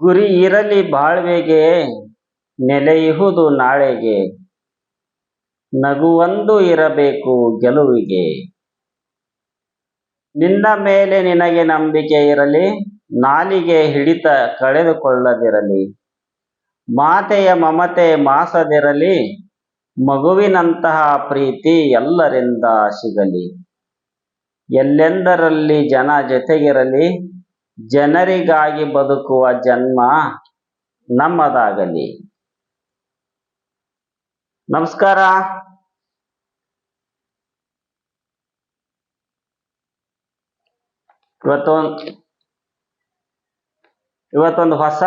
ಗುರಿ ಇರಲಿ ಬಾಳ್ವೆಗೆ, ನೆಲೆಯುವುದು ನಾಳೆಗೆ, ನಗುವೊಂದು ಇರಬೇಕು ಗೆಲುವಿಗೆ. ನಿನ್ನ ಮೇಲೆ ನಿನಗೆ ನಂಬಿಕೆ ಇರಲಿ, ನಾಲಿಗೆ ಹಿಡಿತ ಕಳೆದುಕೊಳ್ಳದಿರಲಿ, ಮಾತೆಯ ಮಮತೆ ಮಾಸದಿರಲಿ, ಮಗುವಿನಂತಹ ಪ್ರೀತಿ ಎಲ್ಲರಿಂದ ಸಿಗಲಿ. ಎಲ್ಲೆಂದರಲ್ಲಿ ಜನ ಜೊತೆಗಿರಲಿ, ಜನರಿಗಾಗಿ ಬದುಕುವ ಜನ್ಮ ನಮ್ಮದಾಗಲಿ. ನಮಸ್ಕಾರ. ಇವತ್ತೊಂದು ಹೊಸ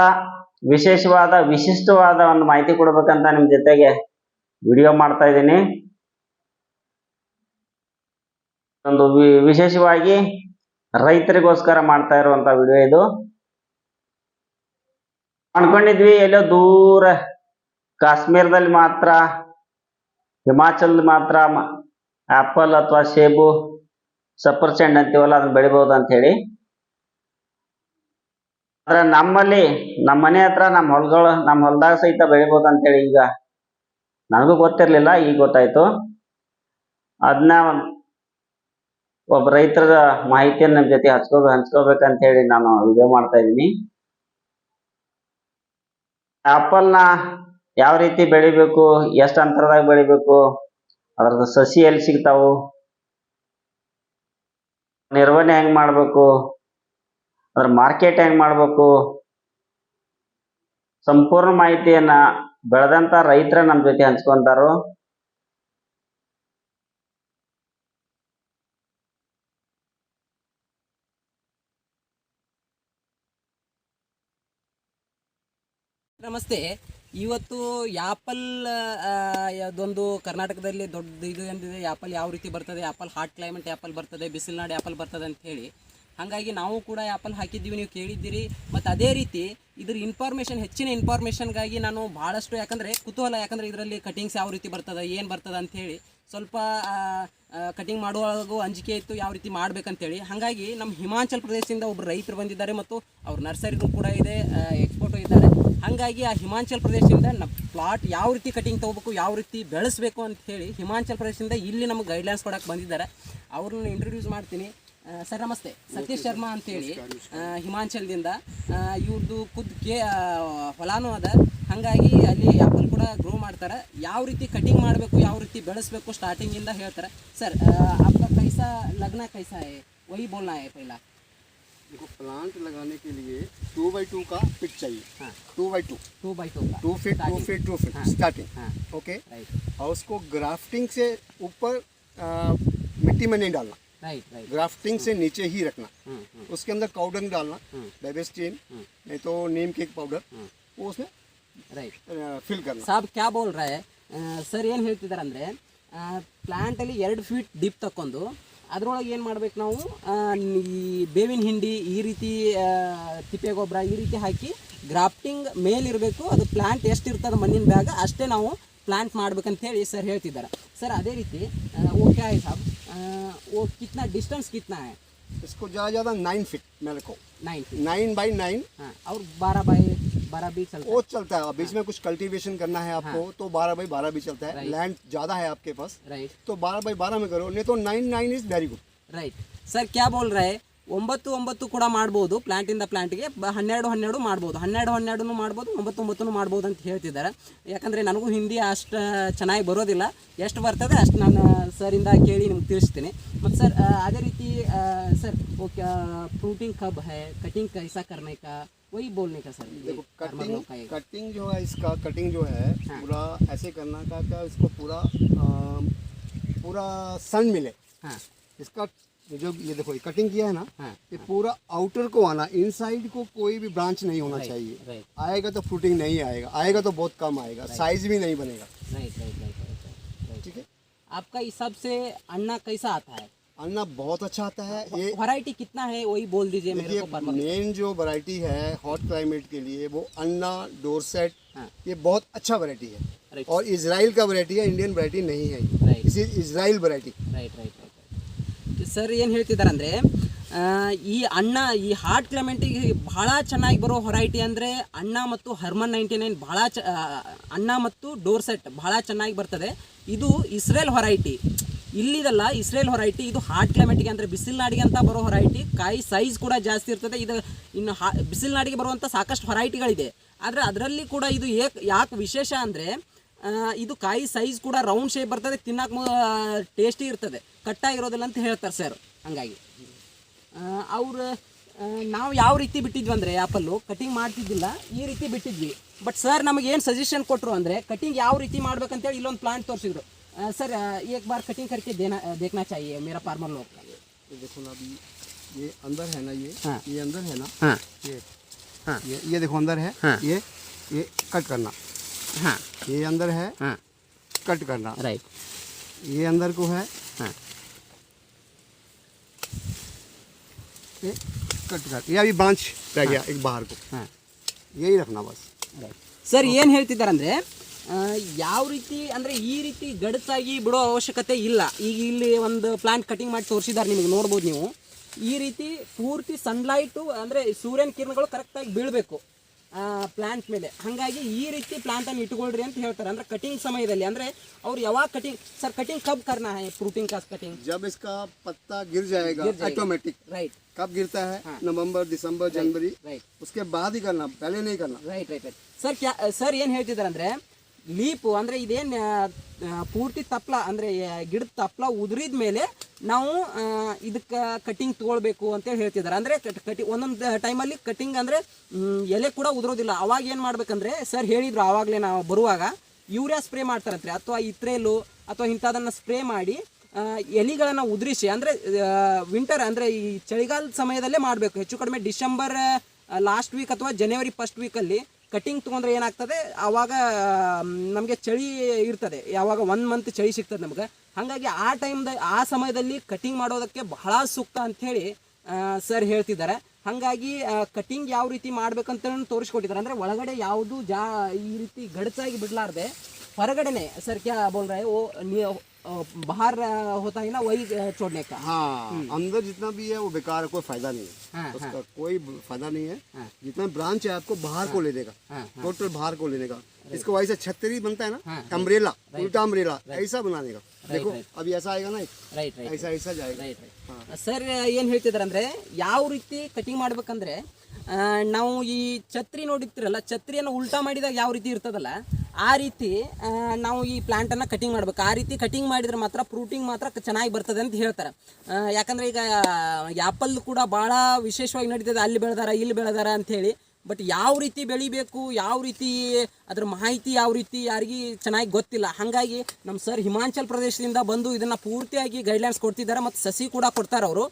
ವಿಶಿಷ್ಟವಾದ ಒಂದು ಮಾಹಿತಿ ಕೊಡ್ಬೇಕಂತ ನಿಮ್ ಜೊತೆಗೆ ವಿಡಿಯೋ ಮಾಡ್ತಾ ಇದ್ದೀನಿ. ಒಂದು ವಿಶೇಷವಾಗಿ ರೈತರಿಗೋಸ್ಕರ ಮಾಡ್ತಾ ಇರುವಂತ ವಿಡಿಯೋ ಇದು. ಅನ್ಕೊಂಡಿದ್ವಿ ಎಲ್ಲೋ ದೂರ ಕಾಶ್ಮೀರದಲ್ಲಿ ಮಾತ್ರ, ಹಿಮಾಚಲದಲ್ಲಿ ಮಾತ್ರ ಆಪಲ್ ಅಥವಾ ಸೇಬು, ಸಫರ್ಚಂಡ್ ಅಂತೀವಲ್ಲ ಅದನ್ನ ಬೆಳಿಬಹುದು ಅಂತ ಹೇಳಿ. ಆದ್ರೆ ನಮ್ಮಲ್ಲಿ ನಮ್ಮ ಮನೆ ಹತ್ರ ನಮ್ಮ ಹೊಲದಾಗ ಸಹಿತ ಬೆಳಿಬಹುದು ಅಂತ ಹೇಳಿ ಈಗ ನನಗೂ ಗೊತ್ತಿರ್ಲಿಲ್ಲ, ಈಗ ಗೊತ್ತಾಯ್ತು. ಅದನ್ನ ಒಬ್ಬ ರೈತರ ಮಾಹಿತಿಯನ್ನು ನಮ್ಮ ಜೊತೆ ಹಂಚ್ಕೋಬೇಕಂತ ಹೇಳಿ ನಾನು ವಿಡಿಯೋ ಮಾಡ್ತಾ ಇದ್ದೀನಿ. ಆಪಲ್ನ ಯಾವ ರೀತಿ ಬೆಳಿಬೇಕು, ಎಷ್ಟು ಅಂತರದಾಗ ಬೆಳಿಬೇಕು, ಅದ್ರದ್ದು ಸಸಿ ಎಲ್ಲಿ ಸಿಗ್ತಾವು, ನಿರ್ವಹಣೆ ಹೆಂಗ್ ಮಾಡ್ಬೇಕು, ಅದ್ರ ಮಾರ್ಕೆಟ್ ಹೆಂಗ್ ಮಾಡ್ಬೇಕು, ಸಂಪೂರ್ಣ ಮಾಹಿತಿಯನ್ನ ಬೆಳೆದಂತ ರೈತರ ನಮ್ಮ ಜೊತೆ ಹಂಚ್ಕೊಂತಾರು. ನಮಸ್ತೆ. ಇವತ್ತು ಆ್ಯಪಲ್ ಅದೊಂದು ಕರ್ನಾಟಕದಲ್ಲಿ ದೊಡ್ಡ ಇದು ಎಂದಿದೆ. ಆ್ಯಪಲ್ ಯಾವ ರೀತಿ ಬರ್ತದೆ, ಆ್ಯಪಲ್ ಹಾಟ್ ಕ್ಲೈಮೇಟ್ ಆ್ಯಪಲ್ ಬರ್ತದೆ, ಬಿಸಿಲುನಾಡು ಆ್ಯಪಲ್ ಬರ್ತದೆ ಅಂತ ಹೇಳಿ. ಹಾಗಾಗಿ ನಾವು ಕೂಡ ಆ್ಯಪಲ್ ಹಾಕಿದ್ದೀವಿ, ನೀವು ಕೇಳಿದ್ದೀರಿ. ಮತ್ತು ಅದೇ ರೀತಿ ಇದ್ರ ಹೆಚ್ಚಿನ ಇನ್ಫಾರ್ಮೇಷನ್ಗಾಗಿ ನಾನು ಭಾಳಷ್ಟು, ಯಾಕಂದರೆ ಕುತೂಹಲ, ಯಾಕಂದರೆ ಇದರಲ್ಲಿ ಕಟಿಂಗ್ಸ್ ಯಾವ ರೀತಿ ಬರ್ತದೆ, ಏನು ಬರ್ತದೆ ಅಂಥೇಳಿ ಸ್ವಲ್ಪ ಕಟಿಂಗ್ ಮಾಡುವಾಗೂ ಅಂಜಿಕೆ ಇತ್ತು, ಯಾವ ರೀತಿ ಮಾಡ್ಬೇಕಂತೇಳಿ. ಹಾಗಾಗಿ ನಮ್ಮ ಹಿಮಾಚಲ ಪ್ರದೇಶದಿಂದ ಒಬ್ಬರು ರೈತರು ಬಂದಿದ್ದಾರೆ ಮತ್ತು ಅವ್ರ ನರ್ಸರಿಗೂ ಕೂಡ ಇದೆ, ಎಕ್ಸ್ಪೋರ್ಟು ಇದ್ದಾರೆ. ಹಾಗಾಗಿ ಆ ಹಿಮಾಚಲ ಪ್ರದೇಶದಿಂದ ಪ್ಲಾಟ್ ಯಾವ ರೀತಿ ಕಟಿಂಗ್ ತೊಗೋಬೇಕು, ಯಾವ ರೀತಿ ಬೆಳೆಸಬೇಕು ಅಂತ ಹೇಳಿ ಹಿಮಾಚಲ ಪ್ರದೇಶದಿಂದ ಇಲ್ಲಿ ನಮಗೆ ಗೈಡ್ಲೈನ್ಸ್ ಕೊಡೋಕೆ ಬಂದಿದ್ದಾರೆ. ಅವ್ರನ್ನ ಇಂಟ್ರೊಡ್ಯೂಸ್ ಮಾಡ್ತೀನಿ. ಸರ್ ನಮಸ್ತೆ. ಸತೀಶ್ ಶರ್ಮಾ ಅಂತೇಳಿ ಹಿಮಾಚಲದಿಂದ. ಇವ್ರದ್ದು ಹೊಲಾನು ಅದ, ಹಾಗಾಗಿ ಅಲ್ಲಿ ಆ್ಯಪಲ್ ಕೂಡ ಗ್ರೋ ಮಾಡ್ತಾರೆ. ಯಾವ ರೀತಿ ಕಟಿಂಗ್ ಮಾಡಬೇಕು, ಯಾವ ರೀತಿ ಬೆಳೆಸಬೇಕು ಸ್ಟಾರ್ಟಿಂಗಿಂದ ಹೇಳ್ತಾರೆ. ಸರ್ आपका कैसा लगना कैसा है वही बोलना है पहला. देखो, प्लांट लगाने के लिए 2x2 का पिट चाहिए. हाँ, 2x2 का 2 फीट स्टार्टिंग. हाँ, ओके. और उसको ग्राफ्टिंग से ऊपर मिट्टी में नहीं डालना. राइट. ग्राफ्टिंग से नीचे ही रखना. उसके अंदर काउडंग डालना, बेबेस्टीन नहीं तो नीम केक पाउडर, वो उसमें ಫಿಲ್ करना. ಸಾಬ್ ಕ್ಯಾ ಬೋಲ್ ರಹೆ ಸರ್, ಏನು ಹೇಳ್ತಿದ್ದಾರೆ ಅಂದರೆ ಪ್ಲ್ಯಾಂಟಲ್ಲಿ 2 ಫೀಟ್ ಡೀಪ್ ತಕ್ಕೊಂಡು ಅದರೊಳಗೆ ಏನು ಮಾಡ್ಬೇಕು ನಾವು, ಈ ಬೇವಿನ ಹಿಂಡಿ, ಈ ರೀತಿ ತಿಪ್ಪೆ ಗೊಬ್ಬರ ಈ ರೀತಿ ಹಾಕಿ ಗ್ರಾಫ್ಟಿಂಗ್ ಮೇಲಿರಬೇಕು. ಅದು ಪ್ಲ್ಯಾಂಟ್ ಎಷ್ಟು ಇರ್ತದೆ ಮಣ್ಣಿನ ಬ್ಯಾಗ ಅಷ್ಟೇ ನಾವು ಪ್ಲಾಂಟ್ ಮಾಡ್ಬೇಕಂತ ಹೇಳಿ ಸರ್ ಹೇಳ್ತಿದ್ದಾರೆ. ಸರ್ ಅದೇ ರೀತಿ वो क्या है साहब, वो कितना डिस्टेंस कितना है इसको? ज़्यादा 9 फीट मेरे को. 9 बाई 9. हाँ, और 12 बाई 12 भी चलता है. वो चलता है. बीच में कुछ कल्टीवेशन करना है आपको. हाँ. तो 12 बाई 12 भी चलता है. लैंड ज़्यादा है आपके पास. राइट. तो 12 बाई 12 में करो, नहीं तो 9 is very good. Right. Sir क्या बोल रहे हैं, 9 ಕೂಡ ಮಾಡ್ಬೋದು, ಪ್ಲಾಂಟಿಂದ ಪ್ಲಾಂಟ್ಗೆ 12 ಮಾಡ್ಬೋದು, 12 ಮಾಡ್ಬೋದು, 9 ಮಾಡ್ಬೋದು ಅಂತ ಹೇಳ್ತಿದ್ದಾರೆ. ಯಾಕಂದರೆ ನನಗೂ ಹಿಂದಿ ಅಷ್ಟು ಚೆನ್ನಾಗಿ ಬರೋದಿಲ್ಲ, ಎಷ್ಟು ಬರ್ತದೆ ಅಷ್ಟು ನಾನು ಸರಿಂದ ಕೇಳಿ ನಿಮ್ಗೆ ತಿಳಿಸ್ತೀನಿ. ಮತ್ತು ಸರ್ ಅದೇ ರೀತಿ सर वो क्या फ्रूटिंग कब है, कटिंग कैसा करने का, वही बोलने का सर. देखो, कटिंग जो है, इसका कटिंग जो है पूरा ऐसे करना का इसको पूरा सन मिले. हाँ. इसका जो ये देखो, ये कटिंग किया है ना. हाँ. ये पूरा आउटर को आना, इनसाइड को कोई भी ब्रांच नहीं होना चाहिए. आएगा तो फ्रूटिंग नहीं आएगा तो बहुत कम आएगा, साइज भी नहीं बनेगा. ठीक है. आपका हिसाब से अन्ना कैसा आता है? अन्ना बहुत अच्छा आता है. ये वैरायटी कितना है वही बोल दीजिए मेरे को. मेन जो वैरायटी है हॉट क्लाइमेट के लिए वो अन्ना, डोरसेट. हाँ. ये बहुत अच्छा वैरायटी है. और इजराइल का वैरायटी है, इंडियन वैरायटी नहीं है. इसी इजराइल वैरायटी. ಸರ್ ಏನು ಹೇಳ್ತಿದ್ದಾರೆ ಅಂದರೆ ಈ ಅಣ್ಣ ಈ ಹಾರ್ಟ್ ಕ್ಲೈಮೇಟಿಗೆ ಭಾಳ ಚೆನ್ನಾಗಿ ಬರೋ ಹೊರೈಟಿ ಅಂದರೆ ಅಣ್ಣ ಮತ್ತು ಹರ್ಮನ್ 99 ಭಾಳ ಅಣ್ಣ ಮತ್ತು ಡೋರ್ಸೆಟ್ ಭಾಳ ಚೆನ್ನಾಗಿ ಬರ್ತದೆ. ಇದು ಇಸ್ರೇಲ್ ಹೊರೈಟಿ, ಇಲ್ಲಿದಲ್ಲ ಇಸ್ರೇಲ್ ಹೊರೈಟಿ. ಇದು ಹಾರ್ಟ್ ಕ್ಲೈಮೇಟಿಗೆ ಅಂದರೆ ಬಿಸಿಲ್ನಾಡಿಗೆ ಅಂತ ಬರೋ ಹೊರೈಟಿ. ಕಾಯಿ ಸೈಜ್ ಕೂಡ ಜಾಸ್ತಿ ಇರ್ತದೆ. ಇದು ಇನ್ನು ಬಿಸಿಲ್ನಾಡಿಗೆ ಬರುವಂಥ ಸಾಕಷ್ಟು ಹೊರೈಟಿಗಳಿದೆ. ಆದರೆ ಅದರಲ್ಲಿ ಕೂಡ ಇದು ಯಾಕೆ ವಿಶೇಷ ಅಂದರೆ ಇದು ಕಾಯಿ ಸೈಜ್ ಕೂಡ ರೌಂಡ್ ಶೇಪ್ ಬರ್ತದೆ, ತಿನ್ನಕ್ಕೆ ಟೇಸ್ಟಿ ಇರ್ತದೆ, ಕಟ್ಟಾಗಿರೋದಿಲ್ಲ ಅಂತ ಹೇಳ್ತಾರೆ ಸರ್. ಹಂಗಾಗಿ ಅವ್ರು ನಾವು ಯಾವ ರೀತಿ ಬಿಟ್ಟಿದ್ವಿ ಅಂದರೆ ಆ್ಯಪಲ್ಲು ಕಟಿಂಗ್ ಮಾಡ್ತಿದ್ದಿಲ್ಲ, ಈ ರೀತಿ ಬಿಟ್ಟಿದ್ವಿ. ಬಟ್ ಸರ್ ನಮಗೆ ಏನು ಸಜೆಷನ್ ಕೊಟ್ಟರು ಅಂದರೆ ಕಟಿಂಗ್ ಯಾವ ರೀತಿ ಮಾಡ್ಬೇಕಂತೇಳಿ ಇಲ್ಲೊಂದು ಪ್ಲಾಂಟ್ ತೋರಿಸಿದ್ರು. सर एक बार कटिंग करके देखना चाहिए मेरा फार्मर लोग का। ये देखो ना, अभी ये अंदर है ना, हाँ। ये अंदर है ना, हाँ। हाँ। ये देखो अंदर है, हाँ। ये कट करना, हाँ। ये अंदर है, हाँ। कट करना, राइट। ये अंदर को है, हाँ। ये कट कर, ये अभी ब्रांच रह गया एक बाहर को, हाँ। यही रखना बस। ಸರ್ ಏನು ಹೇಳ್ತಿದ್ದಾರೆ ಅಂದರೆ ಯಾವ ರೀತಿ ಅಂದರೆ ಈ ರೀತಿ ಗಡಸಾಗಿ ಬಿಡೋ ಅವಶ್ಯಕತೆ ಇಲ್ಲ. ಈಗ ಇಲ್ಲಿ ಒಂದು ಪ್ಲಾಂಟ್ ಕಟಿಂಗ್ ಮಾಡಿ ತೋರಿಸಿದ್ದಾರೆ, ನಿಮಗೆ ನೋಡ್ಬೋದು ನೀವು. ಈ ರೀತಿ ಪೂರ್ತಿ ಸನ್ಲೈಟು ಅಂದರೆ ಸೂರ್ಯನ ಕಿರಣಗಳು ಕರೆಕ್ಟಾಗಿ ಬೀಳಬೇಕು ಪ್ಲಾಂಟ್ ಮೇಲೆ. ಹಾಗಾಗಿ ಈ ರೀತಿ ಪ್ಲಾಂಟನ್ನು ಇಟ್ಕೊಳ್ರಿ ಅಂತ ಹೇಳ್ತಾರೆ. ಅಂದರೆ ಕಟಿಂಗ್ ಸಮಯದಲ್ಲಿ ಅಂದರೆ ಅವ್ರು ಯಾವಾಗ ಕಟಿಂಗ್ ಸರ್ ಕಟಿಂಗ್ ಕब करना है फ्रूटिंग का कटिंग? जब इसका पत्ता गिर जाएगा ऑटोमेटिक। राइट। कब गिरता है? हाँ। नवंबर, दिसंबर, जनवरी। राइट। उसके बाद ही करना, पहले नहीं करना। Right right right sir. Sir ಏನು ಹೇಳ್ತಿದ್ದಾರೆ ಅಂದರೆ ಲೀಪು ಅಂದರೆ ಇದೇನು ಪೂರ್ತಿ ತಪ್ಪಲ ಅಂದರೆ ಗಿಡದ ತಪ್ಪಲ ಉದುರಿದ ಮೇಲೆ ನಾವು ಇದಕ್ಕೆ ಕಟಿಂಗ್ ತೊಗೊಳ್ಬೇಕು ಅಂತೇಳಿ ಹೇಳ್ತಿದ್ದಾರೆ. ಅಂದರೆ ಒಂದೊಂದು ಟೈಮಲ್ಲಿ ಕಟಿಂಗ್ ಅಂದರೆ ಎಲೆ ಕೂಡ ಉದುರೋದಿಲ್ಲ. ಅವಾಗ ಏನು ಮಾಡ್ಬೇಕಂದ್ರೆ ಸರ್ ಹೇಳಿದರು ಆವಾಗಲೇ ನಾವು ಬರುವಾಗ ಯೂರಿಯಾ ಸ್ಪ್ರೇ ಮಾಡ್ತಾರಂತೆ, ಅಥವಾ ಇತ್ರೇಲು ಅಥವಾ ಇಂಥದನ್ನು ಸ್ಪ್ರೇ ಮಾಡಿ ಎಲೆಗಳನ್ನು ಉದುರಿಸಿ, ಅಂದರೆ ವಿಂಟರ್ ಅಂದರೆ ಈ ಚಳಿಗಾಲದ ಸಮಯದಲ್ಲೇ ಮಾಡಬೇಕು. ಹೆಚ್ಚು ಕಡಿಮೆ ಡಿಸೆಂಬರ್ ಲಾಸ್ಟ್ ವೀಕ್ ಅಥವಾ ಜನವರಿ ಫಸ್ಟ್ ವೀಕಲ್ಲಿ ಕಟಿಂಗ್ ತೊಗೊಂಡ್ರೆ ಏನಾಗ್ತದೆ, ಆವಾಗ ನಮಗೆ ಚಳಿ ಇರ್ತದೆ, ಯಾವಾಗ 1 ಮಂತ್ ಚಳಿ ಸಿಗ್ತದೆ ನಮ್ಗೆ. ಹಾಗಾಗಿ ಆ ಸಮಯದಲ್ಲಿ ಕಟಿಂಗ್ ಮಾಡೋದಕ್ಕೆ ಬಹಳ ಸೂಕ್ತ ಅಂಥೇಳಿ ಸರ್ ಹೇಳ್ತಿದ್ದಾರೆ. ಹಾಗಾಗಿ ಕಟಿಂಗ್ ಯಾವ ರೀತಿ ಮಾಡ್ಬೇಕಂತ ತೋರಿಸ್ಕೊಟ್ಟಿದ್ದಾರೆ. ಅಂದರೆ ಒಳಗಡೆ ಯಾವುದು ಈ ರೀತಿ ಗಡಸಾಗಿ ಬಿಡಲಾರ್ದೆ ಹೊರಗಡೆನೆ ಸರ್ ಕ್ಯಾ ಬೋಲ್ ರहे वो बाहर होता है ना वही छोड़ने का। हाँ, अंदर जितना भी है वो बेकार है, कोई फायदा नहीं है। हाँ, उसका कोई फायदा नहीं है। हाँ। जितना ब्रांच है आपको बाहर को ले देगा, टोटल बाहर को लेने का। इसको वैसे छतरी बनता है ना, अम्ब्रेला, उल्टा अम्ब्रेला ऐसा बनाने का। देखो अभी ऐसा आएगा ना, ರೈಟ್ ರೈಟ್ ऐसा ऐसा जाएगा। ರೈಟ್ ರೈಟ್ ಸರ್ ಏನು ಹೇಳ್ತಿದ್ದಾರೆ ಅಂದರೆ ಯಾವ ರೀತಿ ಕಟಿಂಗ್ ಮಾಡ್ಬೇಕಂದ್ರೆ ನಾವು ಈ ಛತ್ರಿ ನೋಡಿರ್ತೀರಲ್ಲ, ಛತ್ರಿಯನ್ನು ಉಲ್ಟಾ ಮಾಡಿದಾಗ ಯಾವ ರೀತಿ ಇರ್ತದಲ್ಲ ಆ ರೀತಿ ನಾವು ಈ ಪ್ಲಾಂಟನ್ನು ಕಟಿಂಗ್ ಮಾಡ್ಬೇಕು. ಆ ರೀತಿ ಕಟಿಂಗ್ ಮಾಡಿದ್ರೆ ಮಾತ್ರ ಫ್ರೂಟಿಂಗ್ ಮಾತ್ರ ಚೆನ್ನಾಗಿ ಬರ್ತದೆ ಅಂತ ಹೇಳ್ತಾರೆ. ಯಾಕಂದರೆ ಈಗ ಆ್ಯಪಲ್ ಕೂಡ ಭಾಳ ವಿಶೇಷವಾಗಿ ನಡೀತದೆ, ಅಲ್ಲಿ ಬೆಳೆದಾರ ಇಲ್ಲಿ ಬೆಳೆದಾರ ಅಂಥೇಳಿ. ಬಟ್ ಯಾವ ರೀತಿ ಬೆಳಿಬೇಕು, ಯಾವ ರೀತಿ ಅದ್ರ ಮಾಹಿತಿ ಯಾವ ರೀತಿ ಯಾರಿಗೂ ಚೆನ್ನಾಗಿ ಗೊತ್ತಿಲ್ಲ. ಹಾಗಾಗಿ ನಮ್ಮ ಸರ್ ಹಿಮಾಚಲ್ ಪ್ರದೇಶದಿಂದ ಬಂದು ಇದನ್ನು ಪೂರ್ತಿಯಾಗಿ ಗೈಡ್ಲೈನ್ಸ್ ಕೊಡ್ತಿದ್ದಾರೆ, ಮತ್ತು ಸಸಿ ಕೂಡ ಕೊಡ್ತಾರೆ ಅವರು.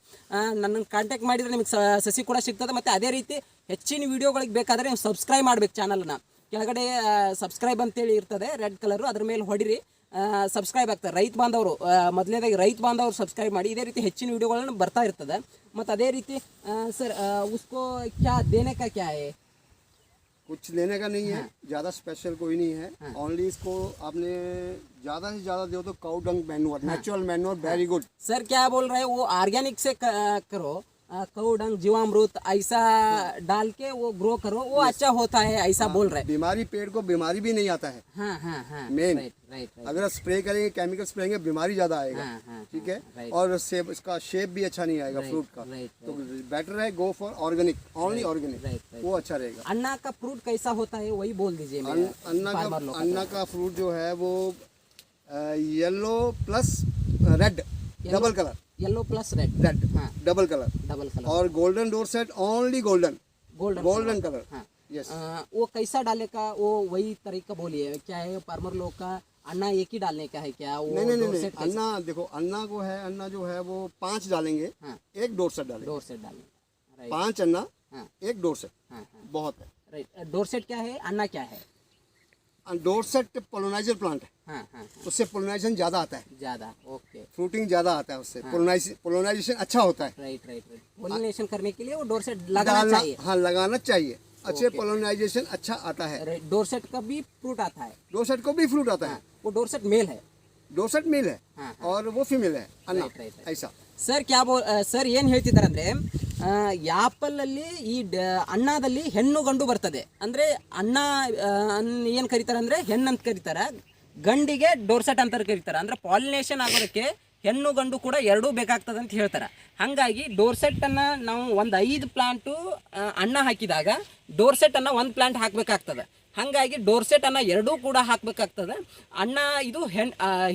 ನನ್ನನ್ನು ಕಾಂಟ್ಯಾಕ್ಟ್ ಮಾಡಿದರೆ ನಿಮಗೆ ಸಸಿ ಕೂಡ ಸಿಗ್ತದೆ. ಮತ್ತು ಅದೇ ರೀತಿ ಹೆಚ್ಚಿನ ವೀಡಿಯೋಗಳಿಗೆ ಬೇಕಾದರೆ ನೀವು ಸಬ್ಸ್ಕ್ರೈಬ್ ಮಾಡಬೇಕು ಚಾನಲ್ನ. ಕೆಳಗಡೆ ಸಬ್ಸ್ಕ್ರೈಬ್ ಅಂತೇಳಿ ಇರ್ತದೆ ರೆಡ್ ಕಲರು, ಅದ್ರ ಮೇಲೆ ಹೊಡಿರಿ, ಸಬ್ಸ್ಕ್ರೈಬ್ ಆಗ್ತಾರೆ. ರೈತ ಬಾಂಧವರು ಮೊದಲನೇದಾಗಿ ರೈತ ಬಾಂಧವರು ಸಬ್ಸ್ಕ್ರೈಬ್ ಮಾಡಿ. ಇದೇ ರೀತಿ ಹೆಚ್ಚಿನ ವೀಡಿಯೋಗಳನ್ನು ಬರ್ತಾ ಇರ್ತದೆ. ಮತ್ತು ಅದೇ ರೀತಿ ಸರ್ ಉಸ್ಕೋ ಕ್ಯಾ ದೇನೆ ಕಾ ಕ್ಯಾ ಹೈ? कुछ लेने का नहीं है, ज़्यादा स्पेशल कोई नहीं है। ओनली इसको आपने ज़्यादा से ज़्यादा दो तो cow dung manure, natural manure, very good. Sir क्या बोल रहे हैं वो ऑर्गेनिक से करो, काउ डंग जीवामृत ऐसा डाल के वो ग्रो करो, वो अच्छा होता है ऐसा बोल रहे हैं। बीमारी पेड़ को बीमारी भी नहीं आता है। हाँ हाँ हाँ मेन राइट। अगर स्प्रे करेंगे, केमिकल स्प्रे करेंगे, बीमारी ज़्यादा आएगा। ठीक है, और इसका शेप भी अच्छा नहीं आएगा फ्रूट का। तो बेटर है go for organic, only organic, वो अच्छा रहेगा। अन्ना का फ्रूट कैसा होता है वही बोल दीजिए। अन्ना का फ्रूट जो है वो yellow plus red, double colour, yellow plus red, हाँ डबल कलर, और golden Dorset, only golden colour. हाँ। यस। वो कैसा डाले का वो वही तरीका बोलिए, क्या है फार्मर लोग का अन्ना एक ही डालने का है क्या? वो नहीं, अन्ना देखो, अन्ना को है, अन्ना जो है वो 5 डालेंगे। हाँ। 1 डोरसेट डालेंगे, 5 अन्ना। हाँ। 1 डोरसेट। हाँ। बहुत है। राइट। डोरसेट क्या है, अन्ना क्या है? डोरसेट पोलिनाइजर प्लांट है। हाँ हाँ। उससे पोलिनाइजेशन ज़्यादा आता है, ज़्यादा। ओके। फ्रूटिंग ज़्यादा आता है उससे। पोलिनाइजेशन अच्छा होता है। राइट। पोलिनेशन करने के लिए वो डोरसेट लगाना चाहिए। हाँ, लगाना चाहिए। अच्छे पोलिनाइजेशन अच्छा आता है। डोरसेट का भी फ्रूट आता है? डोरसेट को भी फ्रूट आता है। वो डोरसेट मेल है? डोरसेट मेल है और वो फीमेल है, अन्ना। ऐसा सर क्या सर ಏನು ಹೇಳ್ತಿದ್ದಾರೆ ಅಂದರೆ ಆ್ಯಪಲಲ್ಲಿ ಈ ಅಣ್ಣದಲ್ಲಿ ಹೆಣ್ಣು ಗಂಡು ಬರ್ತದೆ. ಅಂದರೆ ಅಣ್ಣ ಏನು ಕರೀತಾರೆ ಅಂದರೆ ಹೆಣ್ಣು ಅಂತ ಕರೀತಾರೆ, ಗಂಡಿಗೆ ಡೋರ್ಸೆಟ್ ಅಂತ ಕರೀತಾರೆ. ಅಂದರೆ ಪಾಲಿನೇಷನ್ ಆಗೋದಕ್ಕೆ ಹೆಣ್ಣು ಗಂಡು ಕೂಡ ಎರಡೂ ಬೇಕಾಗ್ತದೆ ಅಂತ ಹೇಳ್ತಾರೆ. ಹಾಗಾಗಿ ಡೋರ್ಸೆಟ್ಟನ್ನು ನಾವು ಒಂದು 5 ಪ್ಲಾಂಟು ಅಣ್ಣ ಹಾಕಿದಾಗ ಡೋರ್ಸೆಟ್ಟನ್ನು 1 ಪ್ಲಾಂಟ್ ಹಾಕಬೇಕಾಗ್ತದೆ. ಹಾಗಾಗಿ ಡೋರ್ಸೆಟ್ಟನ್ನು ಎರಡೂ ಕೂಡ ಹಾಕಬೇಕಾಗ್ತದೆ. ಅಣ್ಣ ಇದು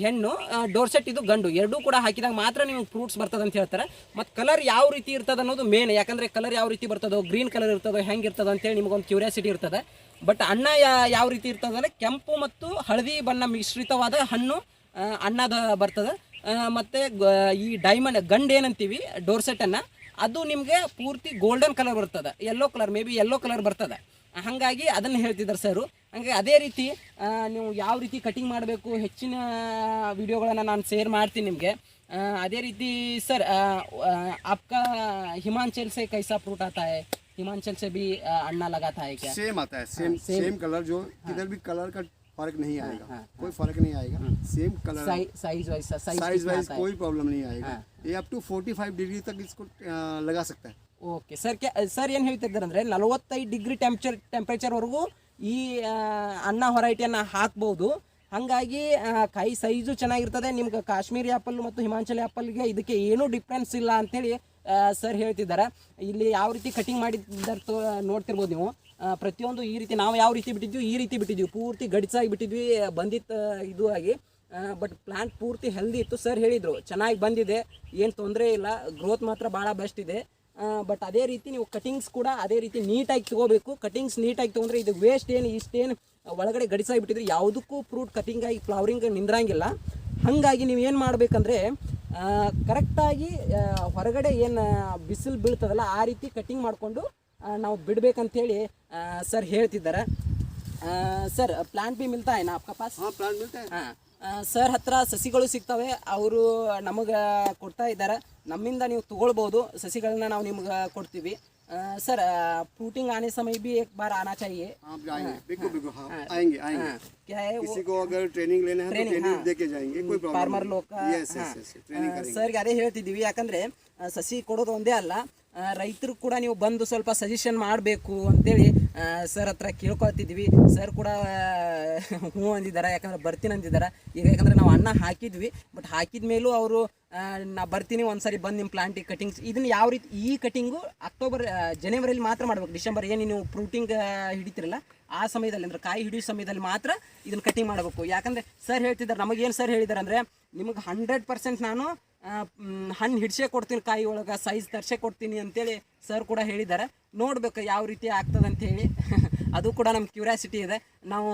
ಹೆಣ್ಣು, ಡೋರ್ಸೆಟ್ ಇದು ಗಂಡು, ಎರಡೂ ಕೂಡ ಹಾಕಿದಾಗ ಮಾತ್ರ ನಿಮಗೆ ಫ್ರೂಟ್ಸ್ ಬರ್ತದೆ ಅಂತ ಹೇಳ್ತಾರೆ. ಮತ್ತು ಕಲರ್ ಯಾವ ರೀತಿ ಇರ್ತದೆ ಅನ್ನೋದು ಮೇನ್. ಯಾಕಂದರೆ ಕಲರ್ ಯಾವ ರೀತಿ ಬರ್ತದೋ, ಗ್ರೀನ್ ಕಲರ್ ಇರ್ತದೋ, ಹೆಂಗೆ ಇರ್ತದೆ ಅಂತೇಳಿ ನಿಮಗೊಂದು ಕ್ಯೂರಿಯಾಸಿಟಿ ಇರ್ತದೆ. ಬಟ್ ಅಣ್ಣ ಯಾವ ರೀತಿ ಇರ್ತದೆ ಅಂದರೆ ಕೆಂಪು ಮತ್ತು ಹಳದಿ ಬಣ್ಣ ಮಿಶ್ರಿತವಾದ ಹಣ್ಣು ಅನ್ನದ ಬರ್ತದೆ. ಮತ್ತು ಈ ಡೈಮಂಡ್ ಗಂಡು ಏನಂತೀವಿ ಡೋರ್ಸೆಟ್ಟನ್ನು, ಅದು ನಿಮಗೆ ಪೂರ್ತಿ ಗೋಲ್ಡನ್ ಕಲರ್ ಬರ್ತದೆ, yellow colour, may be yellow colour ಬರ್ತದೆ. ಹಾಗಾಗಿ ಅದನ್ನು ಹೇಳ್ತಿದ್ದಾರೆ ಸರು. ಹಾಗಾಗಿ ಅದೇ ರೀತಿ ನೀವು ಯಾವ ರೀತಿ ಕಟಿಂಗ್ ಮಾಡಬೇಕು ಹೆಚ್ಚಿನ ವಿಡಿಯೋಗಳನ್ನು ನಾನು ಶೇರ್ ಮಾಡ್ತೀನಿ ನಿಮಗೆ. ಅದೇ ರೀತಿ ಸರ್ आपका हिमाचल से कैसा फ्रूट आता है? हिमाचल से भी अन्ना लगाता है क्या? सेम आता है, सेम कलर, जो किधर भी कलर का फर्क नहीं आएगा, कोई फर्क नहीं आएगा, सेम कलर, साइज वाइज कोई प्रॉब्लम नहीं आएगा. ये अप टू 45 डिग्री तक इसको लगा सकता है. ಓಕೆ ಸರ್, ಸರ್ ಏನು ಹೇಳ್ತಿದ್ದಾರೆ ಅಂದರೆ 45 ಡಿಗ್ರಿ ಟೆಂಪ್ರೇಚರ್ವರೆಗೂ ಈ ಅನ್ನ ಹೊರೈಟಿಯನ್ನು ಹಾಕ್ಬೋದು. ಹಾಗಾಗಿ ಕಾಯಿ ಸೈಜು ಚೆನ್ನಾಗಿರ್ತದೆ. ನಿಮ್ಗೆ ಕಾಶ್ಮೀರಿ ಆ್ಯಪಲ್ ಮತ್ತು ಹಿಮಾಚಲಿ ಆ್ಯಪಲ್ಗೆ ಇದಕ್ಕೆ ಏನೂ ಡಿಫ್ರೆನ್ಸ್ ಇಲ್ಲ ಅಂಥೇಳಿ ಸರ್ ಹೇಳ್ತಿದ್ದಾರೆ. ಇಲ್ಲಿ ಯಾವ ರೀತಿ ಕಟಿಂಗ್ ಮಾಡಿದ್ದಾರೆ ನೋಡ್ತಿರ್ಬೋದು ನೀವು. ಪ್ರತಿಯೊಂದು ಈ ರೀತಿ ನಾವು ಯಾವ ರೀತಿ ಬಿಟ್ಟಿದ್ವಿ ಈ ರೀತಿ ಬಿಟ್ಟಿದ್ವಿ, ಪೂರ್ತಿ ಗಡಿಸಾಗಿ ಬಿಟ್ಟಿದ್ವಿ ಬಂದಿತ್ತು ಇದು ಆಗಿ. ಬಟ್ ಪ್ಲಾಂಟ್ ಪೂರ್ತಿ ಹೆಲ್ದಿ ಇತ್ತು. ಸರ್ ಹೇಳಿದರು ಚೆನ್ನಾಗಿ ಬಂದಿದೆ, ಏನು ತೊಂದರೆ ಇಲ್ಲ, ಗ್ರೋತ್ ಮಾತ್ರ ಭಾಳ ಬೆಸ್ಟ್ ಇದೆ. ಬಟ್ ಅದೇ ರೀತಿ ನೀವು ಕಟಿಂಗ್ಸ್ ಕೂಡ ಅದೇ ರೀತಿ ನೀಟಾಗಿ ತೊಗೋಬೇಕು. ಕಟಿಂಗ್ಸ್ ನೀಟಾಗಿ ತೊಗೊಂಡ್ರೆ ಇದು ವೇಸ್ಟ್ ಏನು ಇಷ್ಟೇನು ಒಳಗಡೆ ಗಡಿಸಾಗಿ ಬಿಟ್ಟಿದ್ರೆ ಯಾವುದಕ್ಕೂ ಫ್ರೂಟ್ ಕಟಿಂಗಾಗಿ ಫ್ಲವರಿಂಗ್ ನಿಂದ್ರಂಗಿಲ್ಲ. ಹಾಗಾಗಿ ನೀವು ಏನು ಮಾಡಬೇಕಂದ್ರೆ ಕರೆಕ್ಟಾಗಿ ಹೊರಗಡೆ ಏನು ಬಿಸಿಲು ಬೀಳ್ತದಲ್ಲ ಆ ರೀತಿ ಕಟಿಂಗ್ ಮಾಡಿಕೊಂಡು ನಾವು ಬಿಡಬೇಕಂತೇಳಿ ಸರ್ ಹೇಳ್ತಿದ್ದಾರೆ. ಸರ್ ಪ್ಲಾಂಟ್ ಭೀ ಮಿಲ್ತಾ है ना आपका पास? हाँ, प्लांट मिलता है. ಹಾಂ, ಸರ್ ಹತ್ರ ಸಸಿಗಳು ಸಿಗ್ತವೆ, ಅವರು ನಮಗೆ ಕೊಡ್ತಾ ಇದ್ದಾರೆ. ನಮ್ಮಿಂದ ನೀವು ತೊಗೊಳ್ಬೋದು, ಸಸಿಗಳನ್ನ ನಾವು ನಿಮ್ಗೆ ಕೊಡ್ತೀವಿ. सर फ्रूटिंग आने समय भी एक बार आना चाहिए. आप जाएंगे, बिल्कुल बिल्कुल, हाँ आएंगे. क्या है किसी को अगर ट्रेनिंग लेना है तो ट्रेनिंग दे के जाएंगे, कोई प्रॉब्लम ಫಾರ್ಮರ್ ಲೋಕ ट्रेनिंग करेंगे. ಸರ್ಗೆ ಅದೇ ಹೇಳ್ತಿದ್ದೀವಿ. ಯಾಕಂದರೆ ಸಸಿ ಕೊಡೋದು ಒಂದೇ ಅಲ್ಲ, ರೈತರು ಕೂಡ ನೀವು ಬಂದು ಸ್ವಲ್ಪ ಸಜೆಷನ್ ಮಾಡಬೇಕು ಅಂತೇಳಿ ಸರ್ ಹತ್ರ ಕೇಳ್ಕೊಳ್ತಿದ್ವಿ. ಸರ್ ಕೂಡ ಹ್ಞೂ ಅಂದಿದ್ದಾರೆ, ಯಾಕಂದರೆ ಬರ್ತೀನಿ ಅಂದಿದ್ದಾರೆ. ಈಗ ಯಾಕಂದರೆ ನಾವು ಅನ್ನ ಹಾಕಿದ್ವಿ, ಬಟ್ ಹಾಕಿದ ಮೇಲೂ ಅವರು ನಾ ಬರ್ತೀನಿ ಒಂದ್ಸರಿ ಬಂದು ನಿಮ್ಮ ಪ್ಲಾಂಟಿಗೆ ಕಟಿಂಗ್ಸ್ ಇದನ್ನು ಯಾವ ರೀತಿ ಈ ಕಟಿಂಗು ಜನವರಿಯಲ್ಲಿ ಮಾತ್ರ ಮಾಡಬೇಕು. ಡಿಸೆಂಬರ್ ಏನು ನೀವು ಫ್ರೂಟಿಂಗ್ ಹಿಡಿತಿರಲ್ಲ ಆ ಸಮಯದಲ್ಲಿ, ಅಂದರೆ ಕಾಯಿ ಹಿಡಿಯೋ ಸಮಯದಲ್ಲಿ ಮಾತ್ರ ಇದನ್ನು ಕಟಿಂಗ್ ಮಾಡಬೇಕು. ಯಾಕಂದರೆ ಸರ್ ಹೇಳ್ತಿದ್ದಾರೆ, ನಮಗೇನು ಸರ್ ಹೇಳಿದ್ದಾರೆ ಅಂದರೆ ನಿಮಗೆ 100% ನಾನು ಹಣ್ಣು ಹಿಡ್ಸೇ ಕೊಡ್ತೀನಿ, ಕಾಯಿ ಒಳಗೆ ಸೈಜ್ ತರ್ಸೇ ಕೊಡ್ತೀನಿ ಅಂತೇಳಿ ಸರ್ ಕೂಡ ಹೇಳಿದ್ದಾರೆ. ನೋಡ್ಬೇಕು ಯಾವ ರೀತಿ ಆಗ್ತದೆ ಅಂಥೇಳಿ ಅದು ಕೂಡ ನಮ್ಮ ಕ್ಯೂರಿಯಾಸಿಟಿ ಇದೆ. ನಾವು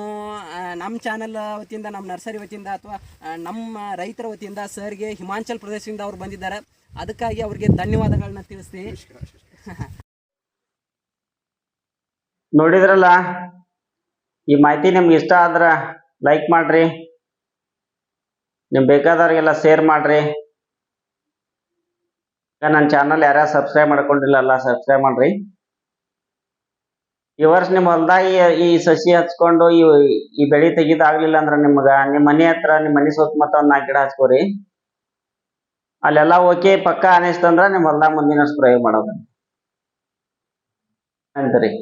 ನಮ್ಮ ಚಾನಲ್ ವತಿಯಿಂದ, ನಮ್ಮ ನರ್ಸರಿ ವತಿಯಿಂದ ಅಥವಾ ನಮ್ಮ ರೈತರ ವತಿಯಿಂದ ಸರ್ಗೆ ಹಿಮಾಚಲ್ ಪ್ರದೇಶದಿಂದ ಅವ್ರು ಬಂದಿದ್ದಾರೆ. ಅದಕ್ಕಾಗಿ ಅವ್ರಿಗೆ ಧನ್ಯವಾದಗಳನ್ನ ತಿಳಿಸ್ತೀನಿ. ನೋಡಿದ್ರಲ್ಲ, ಈ ಮಾಹಿತಿ ನಿಮ್ಗೆ ಇಷ್ಟ ಆದ್ರೆ ಲೈಕ್ ಮಾಡ್ರಿ, ನಿಮ್ಗೆ ಬೇಕಾದವ್ರಿಗೆಲ್ಲ ಶೇರ್ ಮಾಡ್ರಿ. ನನ್ನ ಚಾನಲ್ ಯಾರ್ಯಾರು ಸಬ್ಸ್ಕ್ರೈಬ್ ಮಾಡ್ಕೊಂಡಿಲ್ಲ ಸಬ್ಸ್ಕ್ರೈಬ್ ಮಾಡ್ರಿ. ಈ ವರ್ಷ ನಿಮ್ಮ ಹೊಲ್ದಾಗ ಈ ಸಸಿ ಹಚ್ಕೊಂಡು ಈ ಬೆಳಿ ತೆಗಿದಾಗ್ಲಿಲ್ಲ ಅಂದ್ರೆ ನಿಮ್ಗ ನಿಮ್ಮ ಮನೆ ಹತ್ರ ನಿಮ್ಮ ಮನೆ ಸುತ್ತಮುತ್ತ ಒಂದು 4 ಗಿಡ ಹಚ್ಕೋರಿ. ಅಲ್ಲೆಲ್ಲ ಓಕೆ ಪಕ್ಕ ಅನಿಸ್ತಂದ್ರ ನಿಮ್ಮ ಹೊಲ್ದಾಗ ಮುಂದಿನ ಪ್ರಯೋಗ ಮಾಡೋದು ಅಂತೀರಿ.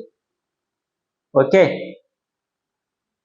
ಓಕೆ.